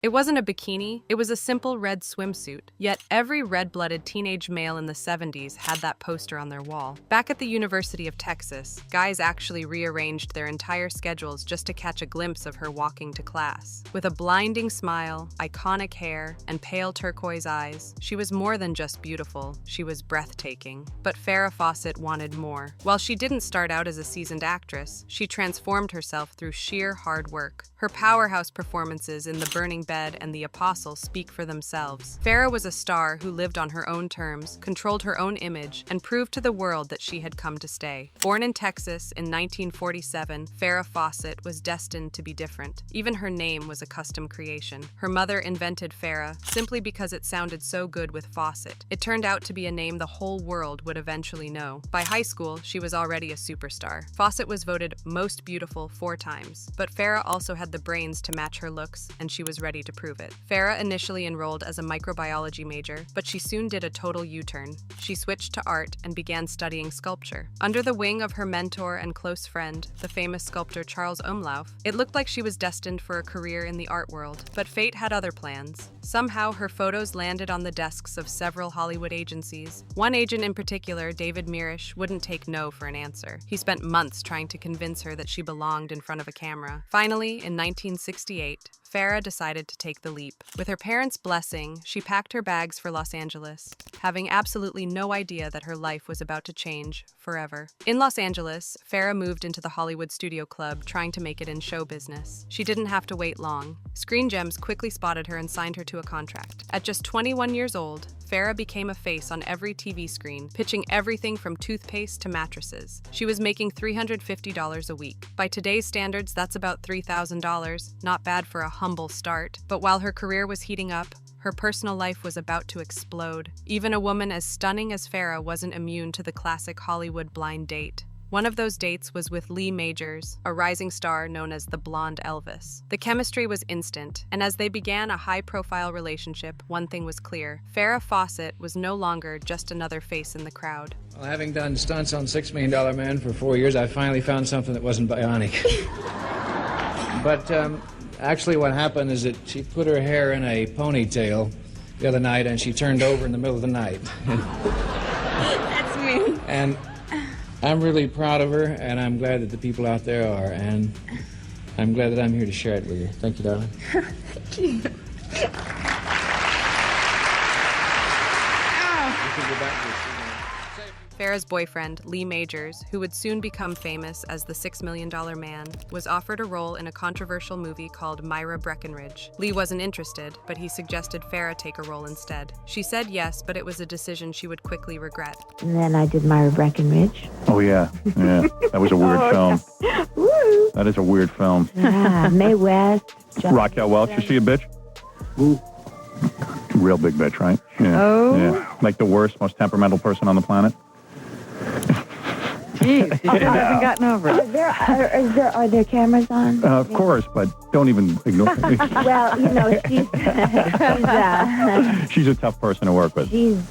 It wasn't a bikini, it was a simple red swimsuit. Yet every red-blooded teenage male in the 70s had that poster on their wall. Back at the University of Texas, guys actually rearranged their entire schedules just to catch a glimpse of her walking to class. With a blinding smile, iconic hair, and pale turquoise eyes, she was more than just beautiful, she was breathtaking. But Farrah Fawcett wanted more. While she didn't start out as a seasoned actress, she transformed herself through sheer hard work. Her powerhouse performances in The Burning Bed and The Apostle speak for themselves. Farrah was a star who lived on her own terms, controlled her own image, and proved to the world that she had come to stay. Born in Texas in 1947, Farrah Fawcett was destined to be different. Even her name was a custom creation. Her mother invented Farrah simply because it sounded so good with Fawcett. It turned out to be a name the whole world would eventually know. By high school, she was already a superstar. Fawcett was voted most beautiful 4 times, but Farrah also had the brains to match her looks, and she was ready to prove it. Farrah initially enrolled as a microbiology major, but she soon did a total U-turn. She switched to art and began studying sculpture. Under the wing of her mentor and close friend, the famous sculptor 𝐊𝐸𝐲𝐰𝐵, it looked like she was destined for a career in the art world. But fate had other plans. Somehow, her photos landed on the desks of several Hollywood agencies. One agent in particular, David Mirisch, wouldn't take no for an answer. He spent months trying to convince her that she belonged in front of a camera. Finally, in 1968, Farrah decided to take the leap. With her parents' blessing, she packed her bags for Los Angeles, having absolutely no idea that her life was about to change forever. In Los Angeles, Farrah moved into the Hollywood Studio Club, trying to make it in show business. She didn't have to wait long. Screen Gems quickly spotted her and signed her to a contract. At just 21 years old, Farrah became a face on every TV screen, pitching everything from toothpaste to mattresses. She was making $350 a week. By today's standards, that's about $3,000, not bad for a humble start. But while her career was heating up, her personal life was about to explode. Even a woman as stunning as Farrah wasn't immune to the classic Hollywood blind date. One of those dates was with Lee Majors, a rising star known as the Blonde Elvis. The chemistry was instant, and as they began a high-profile relationship, one thing was clear. Farrah Fawcett was no longer just another face in the crowd. Well, having done stunts on $6 Million Man for 4 years, I finally found something that wasn't bionic. But actually what happened is that she put her hair in a ponytail the other night, and she turned over in the middle of the night. That's me. And I'm really proud of her, and I'm glad that the people out there are, and I'm glad that I'm here to share it with you. Thank you, darling. Thank you. You can go back to your seat. Farrah's boyfriend, Lee Majors, who would soon become famous as the $6 Million Man, was offered a role in a controversial movie called Myra Breckinridge. Lee wasn't interested, but he suggested Farrah take a role instead. She said yes, but it was a decision she would quickly regret. And then I did Myra Breckinridge. Oh, yeah. That was a weird film. Woo! That is a weird film. Yeah, Mae West. Raquel Welch, is she a bitch? Ooh. Real big bitch, right? Yeah. Oh. Yeah. Like the worst, most temperamental person on the planet. Jeez, she hasn't gotten over it. Are there cameras on? Of course, but don't even ignore me. Well, you know, She's a tough person to work with. she's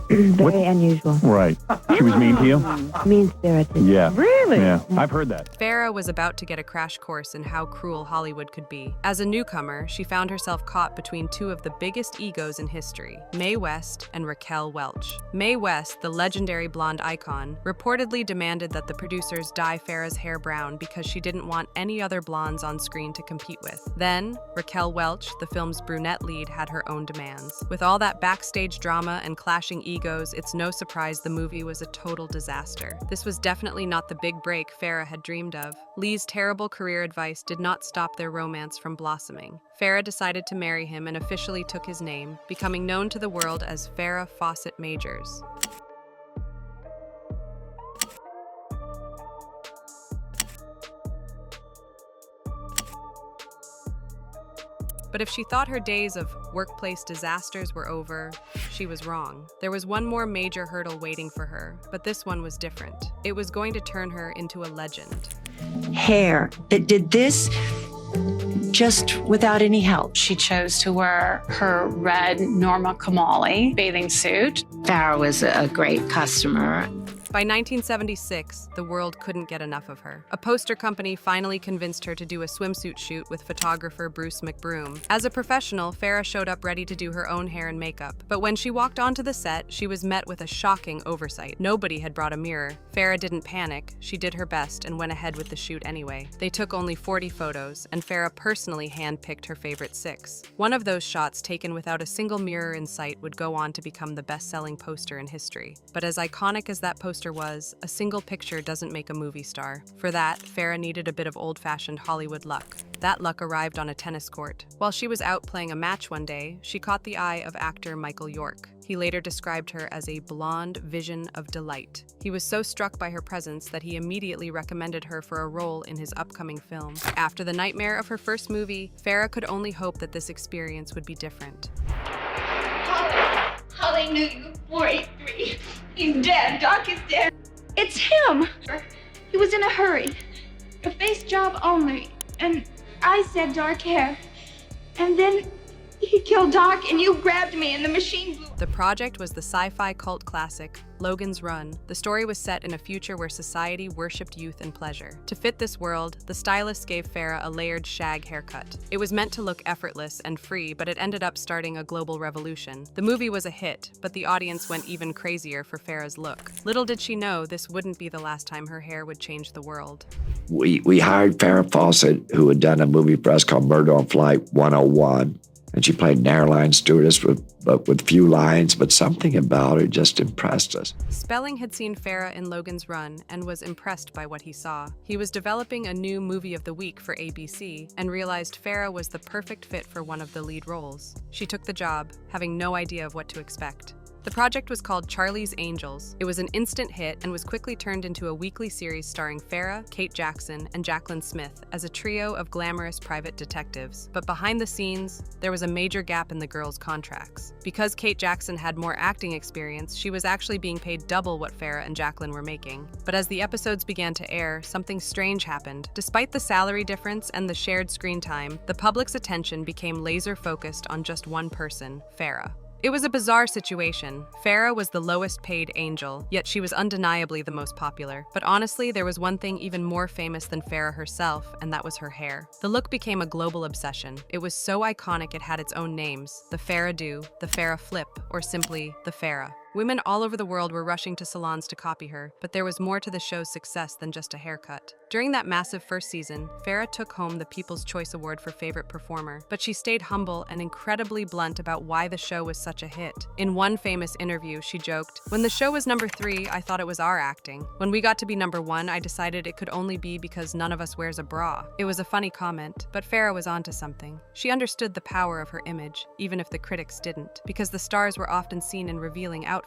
very unusual. Right. She was mean to you? Mean-spirited. Yeah. Really? Yeah. I've heard that. Farrah was about to get a crash course in how cruel Hollywood could be. As a newcomer, she found herself caught between two of the biggest egos in history, Mae West and Raquel Welch. Mae West, the legendary blonde icon, reportedly demanded that the producers dye Farrah's hair brown because she didn't want any other blondes on screen to compete with. Then, Raquel Welch, the film's brunette lead, had her own demands. With all that backstage drama and clashing egos, it's no surprise the movie was a total disaster. This was definitely not the big break Farrah had dreamed of. Lee's terrible career advice did not stop their romance from blossoming. Farrah decided to marry him and officially took his name, becoming known to the world as Farrah Fawcett Majors. But if she thought her days of workplace disasters were over, she was wrong. There was one more major hurdle waiting for her, but this one was different. It was going to turn her into a legend. Hair that did this just without any help. She chose to wear her red Norma Kamali bathing suit. Farrah was a great customer. By 1976, the world couldn't get enough of her. A poster company finally convinced her to do a swimsuit shoot with photographer Bruce McBroom. As a professional, Farrah showed up ready to do her own hair and makeup. But when she walked onto the set, she was met with a shocking oversight. Nobody had brought a mirror. Farrah didn't panic. She did her best and went ahead with the shoot anyway. They took only 40 photos, and Farrah personally handpicked her favorite 6. One of those shots, taken without a single mirror in sight, would go on to become the best-selling poster in history. But as iconic as that poster was, a single picture doesn't make a movie star. For that, Farrah needed a bit of old-fashioned Hollywood luck. That luck arrived on a tennis court. While she was out playing a match one day, she caught the eye of actor Michael York. He later described her as a blonde vision of delight. He was so struck by her presence that he immediately recommended her for a role in his upcoming film. After the nightmare of her first movie, Farrah could only hope that this experience would be different. Holly knew you 483. He's dead. Doc is dead. It's him. He was in a hurry. A face job only. And I said dark hair. And then he killed Doc and you grabbed me and the machine blew. The project was the sci-fi cult classic, Logan's Run. The story was set in a future where society worshipped youth and pleasure. To fit this world, the stylist gave Farrah a layered shag haircut. It was meant to look effortless and free, but it ended up starting a global revolution. The movie was a hit, but the audience went even crazier for Farrah's look. Little did she know this wouldn't be the last time her hair would change the world. We hired Farrah Fawcett, who had done a movie for us called Murder on Flight 101. And she played an airline stewardess with few lines, but something about her just impressed us. Spelling had seen Farrah in Logan's Run and was impressed by what he saw. He was developing a new movie of the week for ABC and realized Farrah was the perfect fit for one of the lead roles. She took the job, having no idea of what to expect. The project was called Charlie's Angels. It was an instant hit and was quickly turned into a weekly series starring Farrah, Kate Jackson, and Jacqueline Smith as a trio of glamorous private detectives. But behind the scenes, there was a major gap in the girls' contracts. Because Kate Jackson had more acting experience, she was actually being paid double what Farrah and Jacqueline were making. But as the episodes began to air, something strange happened. Despite the salary difference and the shared screen time, the public's attention became laser-focused on just one person, Farrah. It was a bizarre situation. Farrah was the lowest paid angel, yet she was undeniably the most popular. But honestly, there was one thing even more famous than Farrah herself, and that was her hair. The look became a global obsession. It was so iconic it had its own names: the Farrah Do, the Farrah Flip, or simply the Farrah. Women all over the world were rushing to salons to copy her, but there was more to the show's success than just a haircut. During that massive first season, Farrah took home the People's Choice Award for Favorite Performer, but she stayed humble and incredibly blunt about why the show was such a hit. In one famous interview, she joked, "When the show was number 3, I thought it was our acting. When we got to be number 1, I decided it could only be because none of us wears a bra." It was a funny comment, but Farrah was onto something. She understood the power of her image, even if the critics didn't, because the stars were often seen in revealing outfits.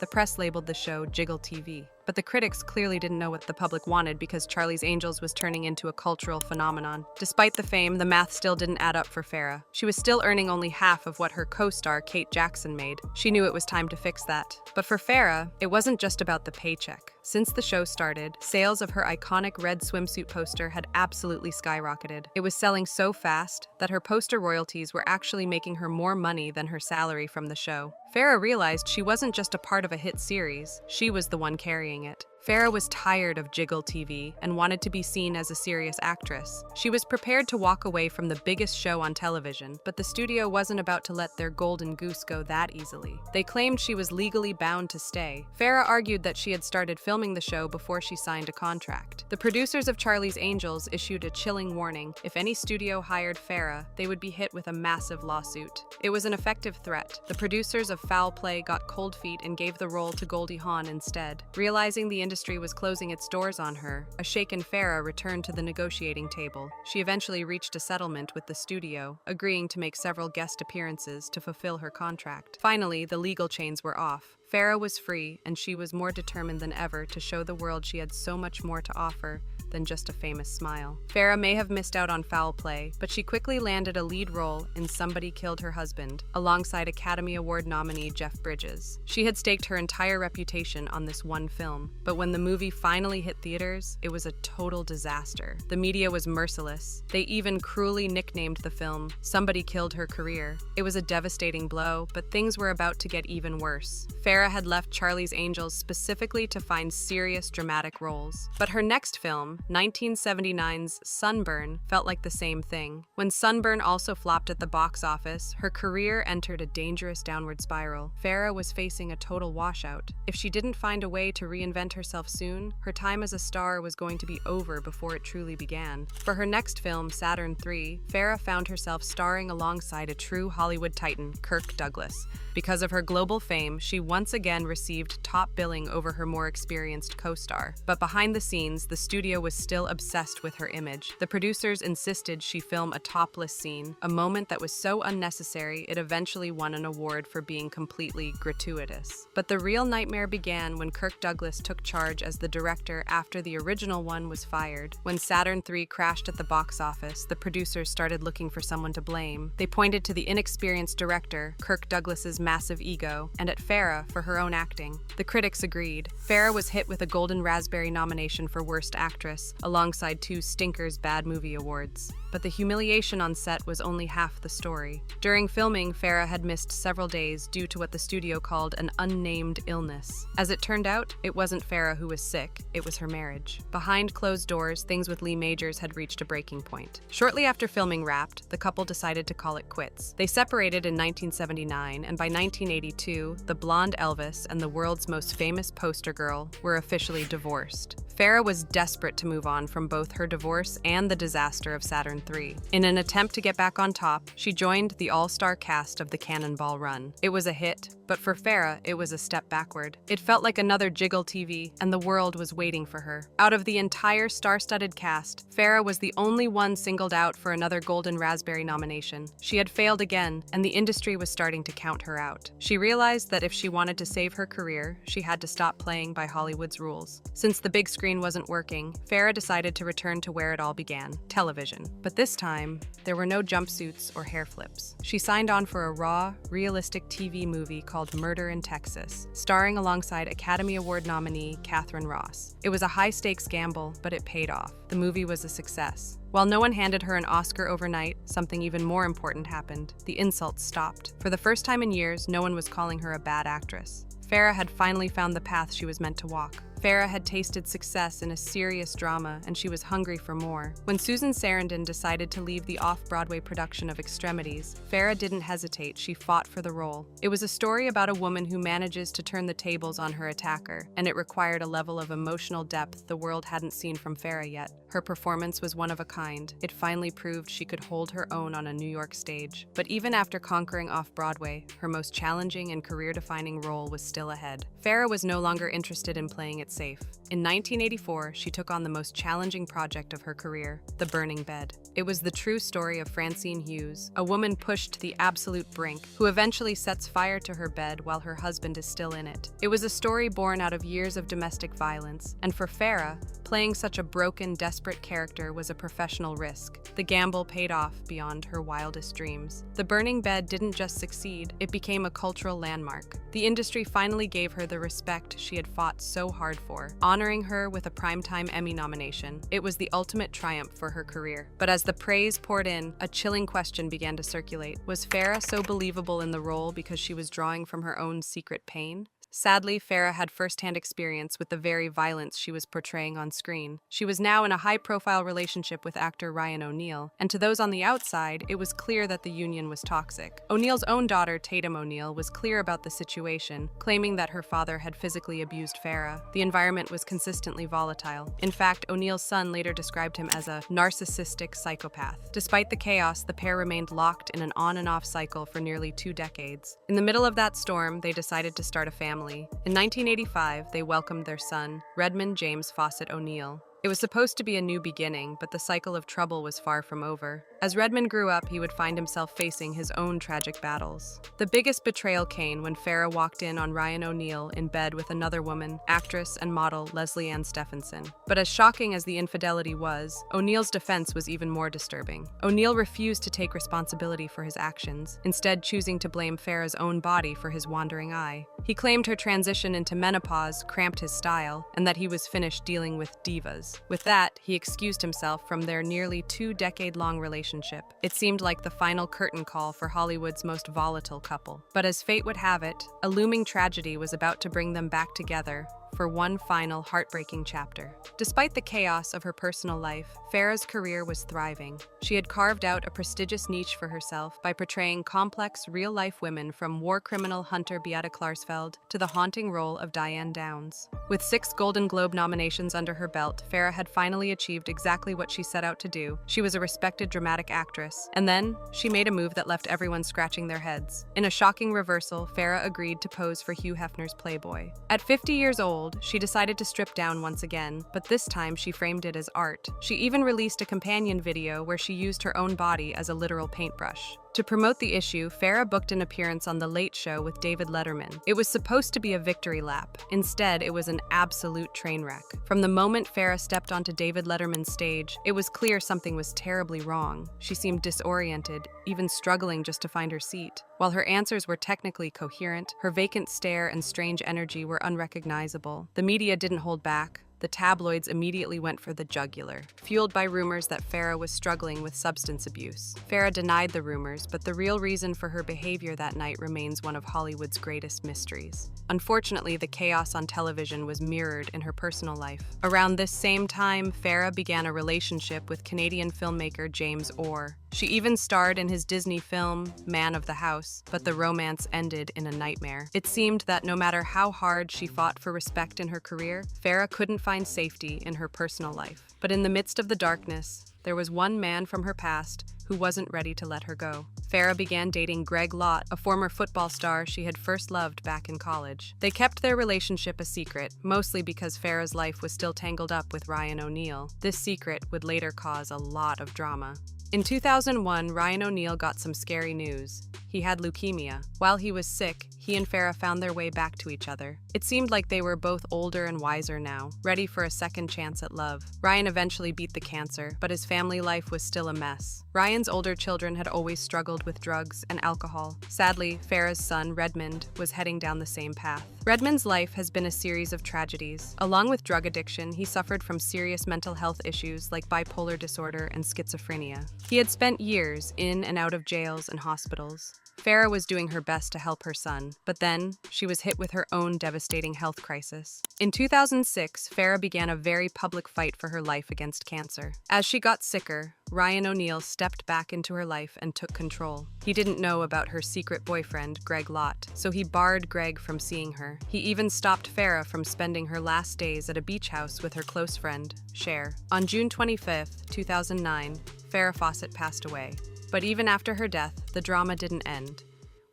The press labeled the show Jiggle TV. But the critics clearly didn't know what the public wanted because Charlie's Angels was turning into a cultural phenomenon. Despite the fame, the math still didn't add up for Farrah. She was still earning only half of what her co-star Kate Jackson made. She knew it was time to fix that. But for Farrah, it wasn't just about the paycheck. Since the show started, sales of her iconic red swimsuit poster had absolutely skyrocketed. It was selling so fast that her poster royalties were actually making her more money than her salary from the show. Farrah realized she wasn't just a part of a hit series, she was the one carrying it. Farrah was tired of Jiggle TV and wanted to be seen as a serious actress. She was prepared to walk away from the biggest show on television, but the studio wasn't about to let their golden goose go that easily. They claimed she was legally bound to stay. Farrah argued that she had started filming the show before she signed a contract. The producers of Charlie's Angels issued a chilling warning. If any studio hired Farrah, they would be hit with a massive lawsuit. It was an effective threat. The producers of Foul Play got cold feet and gave the role to Goldie Hawn instead. Realizing the industry was closing its doors on her, a shaken Farrah returned to the negotiating table. She eventually reached a settlement with the studio, agreeing to make several guest appearances to fulfill her contract. Finally, the legal chains were off. Farrah was free, and she was more determined than ever to show the world she had so much more to offer than just a famous smile. Farrah may have missed out on Foul Play, but she quickly landed a lead role in Somebody Killed Her Husband, alongside Academy Award nominee Jeff Bridges. She had staked her entire reputation on this one film, but when the movie finally hit theaters, it was a total disaster. The media was merciless. They even cruelly nicknamed the film Somebody Killed Her Career. It was a devastating blow, but things were about to get even worse. Farrah Farrah had left Charlie's Angels specifically to find serious dramatic roles. But her next film, 1979's 𝐀𝐛𝐨𝐮𝐭, felt like the same thing. When 𝐀𝐀𝐨𝐿 also flopped at the box office, her career entered a dangerous downward spiral. Farrah was facing a total washout. If she didn't find a way to reinvent herself soon, her time as a star was going to be over before it truly began. For her next film, Saturn III, Farrah found herself starring alongside a true Hollywood titan, Kirk Douglas. Because of her global fame, she once again received top billing over her more experienced co-star. But behind the scenes, the studio was still obsessed with her image. The producers insisted she film a topless scene, a moment that was so unnecessary it eventually won an award for being completely gratuitous. But the real nightmare began when Kirk Douglas took charge as the director after the original one was fired. When Saturn III crashed at the box office, the producers started looking for someone to blame. They pointed to the inexperienced director, Kirk Douglas's massive ego, and at Farrah for her own acting. The critics agreed. Farrah was hit with a Golden Raspberry nomination for Worst Actress, alongside 2 Stinkers Bad Movie Awards. But the humiliation on set was only half the story. During filming, Farrah had missed several days due to what the studio called an unnamed illness. As it turned out, it wasn't Farrah who was sick, it was her marriage. Behind closed doors, things with 𝐸∞majors had reached a breaking point. Shortly after filming wrapped, the couple decided to call it quits. They separated in 1979, and by 1982, the blonde Elvis and the world's most famous poster girl were officially divorced. Farrah was desperate to move on from both her divorce and the disaster of Saturn III. In an attempt to get back on top, she joined the all-star cast of the Cannonball Run. It was a hit, but for Farrah, it was a step backward. It felt like another Jiggle TV, and the world was waiting for her. Out of the entire star-studded cast, Farrah was the only one singled out for another Golden Raspberry nomination. She had failed again, and the industry was starting to count her out. She realized that if she wanted to save her career, she had to stop playing by Hollywood's rules. Since the big screen wasn't working, Farrah decided to return to where it all began, television. But this time, there were no jumpsuits or hair flips. She signed on for a raw, realistic TV movie called Murder in Texas, starring alongside Academy Award nominee Katharine Ross. It was a high-stakes gamble, but it paid off. The movie was a success. While no one handed her an Oscar overnight, something even more important happened. The insults stopped. For the first time in years, no one was calling her a bad actress. Farrah had finally found the path she was meant to walk. Farrah had tasted success in a serious drama, and she was hungry for more. When Susan Sarandon decided to leave the off-Broadway production of Extremities, Farrah didn't hesitate, she fought for the role. It was a story about a woman who manages to turn the tables on her attacker, and it required a level of emotional depth the world hadn't seen from Farrah yet. Her performance was one of a kind. It finally proved she could hold her own on a New York stage. But even after conquering off-Broadway, her most challenging and career-defining role was still ahead. Farrah was no longer interested in playing it safe. In 1984, she took on the most challenging project of her career, The Burning Bed. It was the true story of Francine Hughes, a woman pushed to the absolute brink, who eventually sets fire to her bed while her husband is still in it. It was a story born out of years of domestic violence, and for Farrah, playing such a broken, desperate character was a professional risk. The gamble paid off beyond her wildest dreams. The Burning Bed didn't just succeed, it became a cultural landmark. The industry finally gave her the respect she had fought so hard for, honoring her with a Primetime Emmy nomination. It was the ultimate triumph for her career. But as the praise poured in, a chilling question began to circulate. Was Farrah so believable in the role because she was drawing from her own secret pain? Sadly, Farrah had first-hand experience with the very violence she was portraying on screen. She was now in a high-profile relationship with actor Ryan O'Neal, and to those on the outside, it was clear that the union was toxic. O'Neal's own daughter, Tatum O'Neal, was clear about the situation, claiming that her father had physically abused Farrah. The environment was consistently volatile. In fact, O'Neal's son later described him as a narcissistic psychopath. Despite the chaos, the pair remained locked in an on-and-off cycle for nearly 2 decades. In the middle of that storm, they decided to start a family. In 1985, they welcomed their son, Redmond James Fawcett O'Neal. It was supposed to be a new beginning, but the cycle of trouble was far from over. As Redmond grew up, he would find himself facing his own tragic battles. The biggest betrayal came when Farrah walked in on Ryan O'Neal in bed with another woman, actress and model Leslie Ann Stephenson. But as shocking as the infidelity was, O'Neal's defense was even more disturbing. O'Neal refused to take responsibility for his actions, instead choosing to blame Farrah's own body for his wandering eye. He claimed her transition into menopause cramped his style, and that he was finished dealing with divas. With that, he excused himself from their nearly 2-decade-long relationship. relationship. It seemed like the final curtain call for Hollywood's most volatile couple. But as fate would have it, a looming tragedy was about to bring them back together for one final heartbreaking chapter. Despite the chaos of her personal life, Farrah's career was thriving. She had carved out a prestigious niche for herself by portraying complex, real-life women from war criminal hunter Beate Klarsfeld to the haunting role of Diane Downs. With 6 Golden Globe nominations under her belt, Farrah had finally achieved exactly what she set out to do. She was a respected dramatic actress. And then, she made a move that left everyone scratching their heads. In a shocking reversal, Farrah agreed to pose for Hugh Hefner's Playboy. At 50 years old, she decided to strip down once again, but this time she framed it as art. She even released a companion video where she used her own body as a literal paintbrush. To promote the issue, Farrah booked an appearance on The Late Show with David Letterman. It was supposed to be a victory lap. Instead, it was an absolute train wreck. From the moment Farrah stepped onto David Letterman's stage, it was clear something was terribly wrong. She seemed disoriented, even struggling just to find her seat. While her answers were technically coherent, her vacant stare and strange energy were unrecognizable. The media didn't hold back. The tabloids immediately went for the jugular, fueled by rumors that Farrah was struggling with substance abuse. Farrah denied the rumors, but the real reason for her behavior that night remains one of Hollywood's greatest mysteries. Unfortunately, the chaos on television was mirrored in her personal life. Around this same time, Farrah began a relationship with Canadian filmmaker James Orr. She even starred in his Disney film, Man of the House, but the romance ended in a nightmare. It seemed that no matter how hard she fought for respect in her career, Farrah couldn't find safety in her personal life. But in the midst of the darkness, there was one man from her past who wasn't ready to let her go. Farrah began dating Greg Lott, a former football star she had first loved back in college. They kept their relationship a secret, mostly because Farrah's life was still tangled up with Ryan O'Neal. This secret would later cause a lot of drama. In 2001, Ryan O'Neal got some scary news. He had leukemia. While he was sick, he and Farrah found their way back to each other. It seemed like they were both older and wiser now, ready for a second chance at love. Ryan eventually beat the cancer, but his family life was still a mess. Ryan's older children had always struggled with drugs and alcohol. Sadly, Farrah's son, Redmond, was heading down the same path. Redmond's life has been a series of tragedies. Along with drug addiction, he suffered from serious mental health issues like bipolar disorder and schizophrenia. He had spent years in and out of jails and hospitals. Farrah was doing her best to help her son, but then she was hit with her own devastating health crisis. In 2006, Farrah began a very public fight for her life against cancer. As she got sicker, Ryan O'Neal stepped back into her life and took control. He didn't know about her secret boyfriend, Greg Lott, so he barred Greg from seeing her. He even stopped Farrah from spending her last days at a beach house with her close friend, Cher. On June 25, 2009, Farrah Fawcett passed away. But even after her death, the drama didn't end.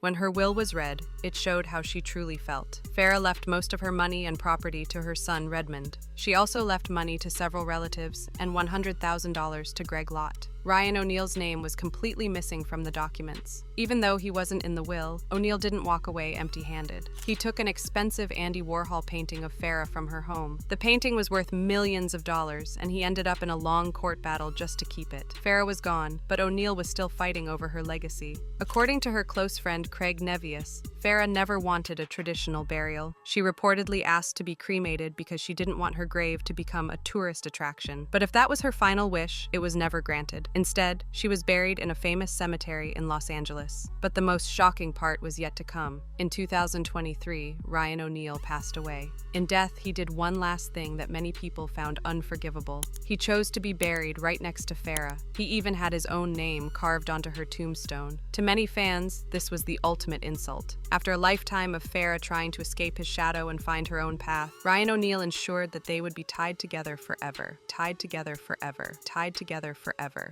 When her will was read, it showed how she truly felt. Farrah left most of her money and property to her son, Redmond. She also left money to several relatives and $100,000 to Greg Lott. Ryan O'Neal's name was completely missing from the documents. Even though he wasn't in the will, O'Neal didn't walk away empty-handed. He took an expensive Andy Warhol painting of Farrah from her home. The painting was worth millions of dollars, and he ended up in a long court battle just to keep it. Farrah was gone, but O'Neal was still fighting over her legacy. According to her close friend Craig Nevius, Farrah never wanted a traditional burial. She reportedly asked to be cremated because she didn't want her grave to become a tourist attraction. But if that was her final wish, it was never granted. Instead, she was buried in a famous cemetery in Los Angeles. But the most shocking part was yet to come. In 2023, Ryan O'Neal passed away. In death, he did one last thing that many people found unforgivable. He chose to be buried right next to Farrah. He even had his own name carved onto her tombstone. To many fans, this was the ultimate insult. After a lifetime of Farrah trying to escape his shadow and find her own path, Ryan O'Neal ensured that they would be tied together forever. Tied together forever. Tied together forever.